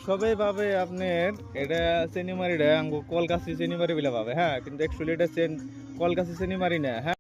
সবাই ভাবে আপনার এটা চেনিমারিটা আঙ্গু কলকাছি চেনিমারি বলে ভাবে, হ্যাঁ, কিন্তু অ্যাকচুয়ালি এটা কলকাছি চেনিমারি না, হ্যাঁ।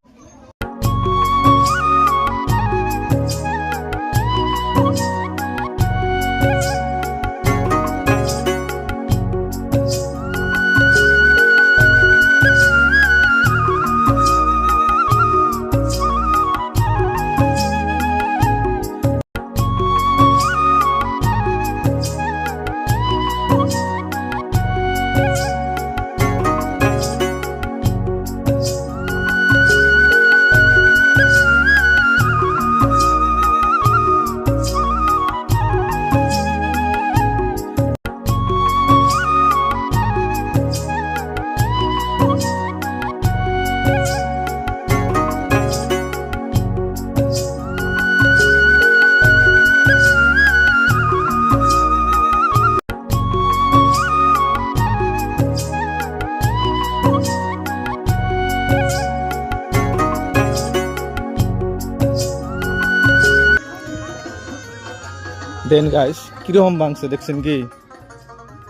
দেন গাইস কিরকম ভাঙছে দেখছেন কি,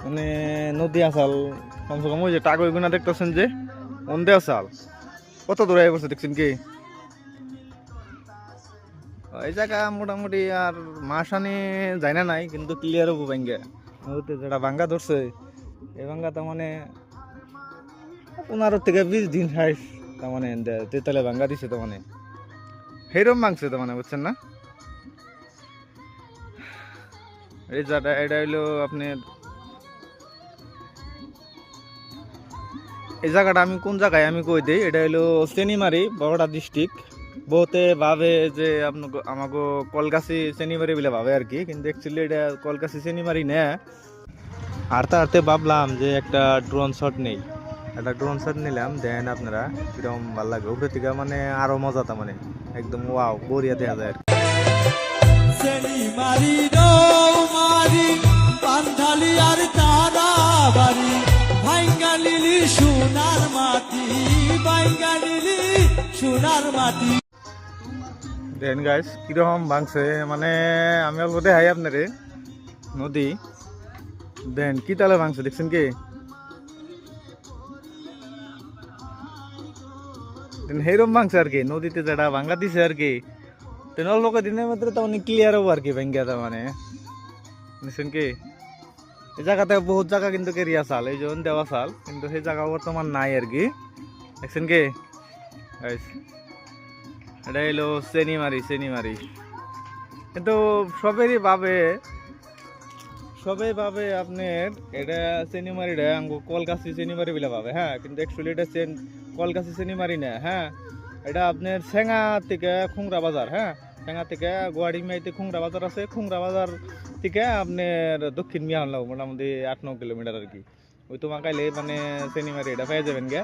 মানে নদী আসাল কমসে কম ওই যে টাকা গুনা দেখতেছেন যে অন্ধে আসাল কত দূরে বসে দেখছেন কি। এই জায়গা মোটামুটি আর মাস আনি যায় না নাই, কিন্তু ক্লিয়ার হবো ভাঙ্গা নদীতে যেটা ভাঙ্গা ধরছে এই ভাঙ্গা তার মানে 15 থেকে 20 দিন হাইস তার মানে তেতালে ভাঙ্গা দিছে, তো মানে সেইরকম ভাঙছে তো মানে, বুঝছেন না। এই জায়গাটা এটা হইলো আপনার, এই জায়গাটা আমি কোন জায়গায় আমি কই দিই, এটা হইলো চেনিমারি বড়টা ডিস্ট্রিক্ট। বহুতে ভাবে যে আমাকে কলকাছি চেনিমারি বলে ভাবে আর কি, কিন্তু অ্যাকচুয়ালি এটা কলকাছি চেনিমারি না। হাঁটতে হাঁটতে ভাবলাম যে একটা ড্রোন শট নেই, একটা ড্রোন শট নিলাম, দেন আপনারা কিরকম ভালো লাগে উপরে থেকে, মানে আরো মজা, তা মানে একদম ওয়াও বড়িয়া দেখা যায় আর কি। চেনিমারি রৌমারি পান্ধালি আর তারা বাড়ি ভাঙ্গালিলি সোনার মাটি, ভাঙ্গালিলি সোনার মাটি। দেন গাইস কিরকম ভাঙছে, মানে আমি অল্প দেখাই আপনারে নদী, দেন কি তালে ভাঙছে দেখছেন কি। সেইরকম ভাঙছে আর কি, নদীতে যেটা ভাঙ্গা দিছে আর কি, তেন অল্প দিনের মধ্যে তো অনেক ক্লিয়ার হবো আর কি ভাঙ্গা, তার মানে বুঝছেন কি। এই জায়গাতে বহুত জায়গা কিন্তু কেরিয়া চাল, এই যখন দেওয়া চাল, কিন্তু সেই জায়গা বর্তমান নাই আর কি, দেখছেন কি। এটা এলো চেনিমারি, চেনিমারি কিন্তু সবেরই ভাবে আপনার এটা চেনিমারিটা আঙ্গু কলকাছি চেনিমারি বলে ভাবে, হ্যাঁ, কিন্তু অ্যাকচুয়ালি এটা কলকাছি চেনিমারি না, হ্যাঁ। এটা আপনার ছেঙা থেকে খুংরা বাজার, হ্যাঁ, ছেঙা থেকে গুয়াহাটি মাইতে খুংরা বাজার আছে, খুংরা বাজার থেকে আপনার দক্ষিণ মিয়া হল মোটামুটি 8-9 কিলোমিটার আর কি। ওই তোমার কাইলে মানে চেনিমারি এটা পেয়ে যাবেন গে।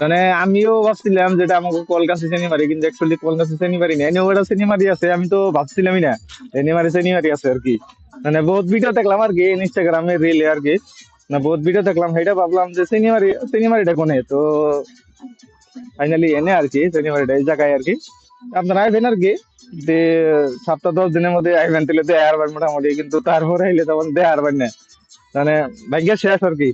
মানে আমিও ভাবছিলাম যেটা আমাকে কলকাছি চেনিমারি, কিন্তু অ্যাকচুয়ালি কলকাছি চেনিমারি না, এনেও এটা চেনিমারি আছে, আমি তো ভাবছিলামই না চেনিমারি আছে আর কি। মানে বহুত ভিডিও দেখলাম আর কি ইনস্টাগ্রামে রিলে আর কি, না বহুত ভিডিও দেখলাম, সেটা ভাবলাম যে চেনিমারিটা কোনে, তো ফাইনালি এনে আর কি চেনিমারিটা এই জায়গায় আর কি। আপনারা আইবেন আর কি, যে 7-10 দিনের মধ্যে আইবেন, তাহলে দেয় আরবেন মোটামুটি, কিন্তু তারপরে আইলে তখন দেয় আরবেন না, মানে ভাগ্য শেষ আর কি।